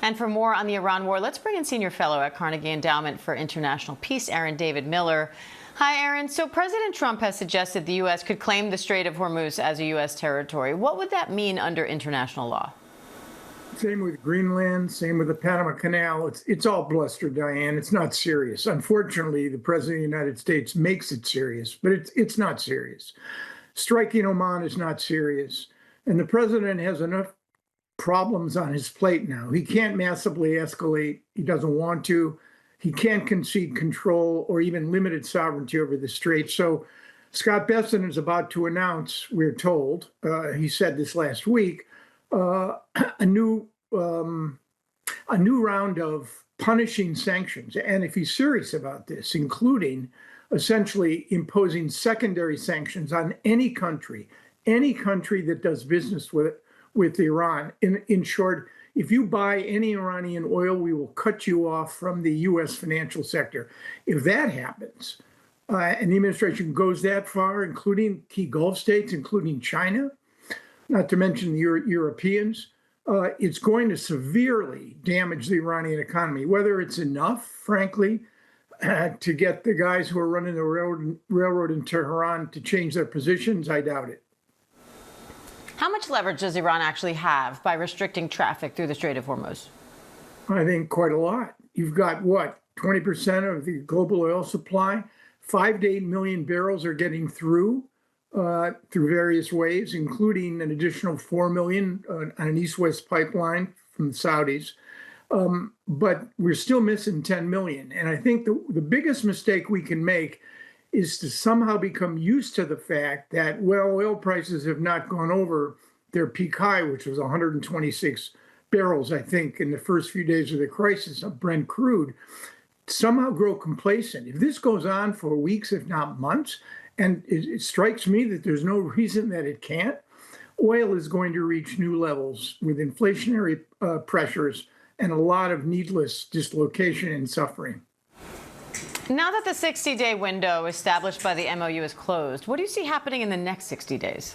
And for more on the Iran war, let's bring in Senior Fellow at Carnegie Endowment for International Peace, Aaron David Miller. Hi, Aaron. So President Trump has suggested the U.S. could claim the Strait of Hormuz as a U.S. territory. What would that mean under international law? Same with Greenland, same with the Panama Canal. It's all bluster, Diane. It's not serious. Unfortunately, the President of the United States makes it serious, but it's not serious. Striking Oman is not serious. And the President has enough problems on his plate now. He can't massively escalate. He doesn't want to. He can't concede control or even limited sovereignty over the strait. So Scott Bessent is about to announce, we're told, he said this last week, a new round of punishing sanctions. And if he's serious about this, including essentially imposing secondary sanctions on any country that does business with Iran. In short, if you buy any Iranian oil, we will cut you off from the U.S. financial sector. If that happens, and the administration goes that far, including key Gulf states, including China, not to mention the Europeans, it's going to severely damage the Iranian economy. Whether it's enough, frankly, to get the guys who are running the railroad in Tehran to change their positions, I doubt it. How much leverage does Iran actually have by restricting traffic through the Strait of Hormuz? I think quite a lot. You've got, what, 20% of the global oil supply? 5 to 8 million barrels are getting through various ways, including an additional 4 million on an east-west pipeline from the Saudis. But we're still missing 10 million. And I think the biggest mistake we can make is to somehow become used to the fact that, well, oil prices have not gone over their peak high, which was 126 barrels, I think, in the first few days of the crisis of Brent crude, somehow grow complacent. If this goes on for weeks, if not months, and it strikes me that there's no reason that it can't, oil is going to reach new levels with inflationary pressures and a lot of needless dislocation and suffering. Now that the 60-day window established by the MOU is closed, what do you see happening in the next 60 days?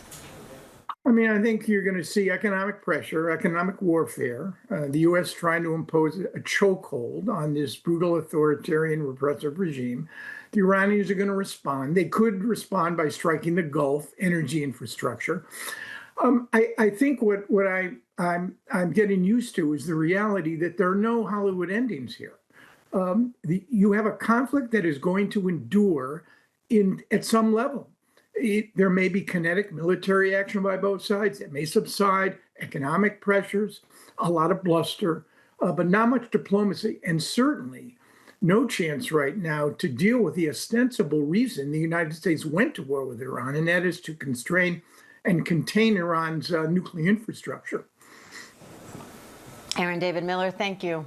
I mean, I think you're going to see economic pressure, economic warfare, the U.S. trying to impose a chokehold on this brutal authoritarian repressive regime. The Iranians are going to respond. They could respond by striking the Gulf energy infrastructure. I think what I'm getting used to is the reality that there are no Hollywood endings here. You have a conflict that is going to endure at some level. There may be kinetic military action by both sides. It may subside, economic pressures, a lot of bluster, but not much diplomacy, and certainly no chance right now to deal with the ostensible reason the United States went to war with Iran, and that is to constrain and contain Iran's nuclear infrastructure. Aaron David Miller, thank you.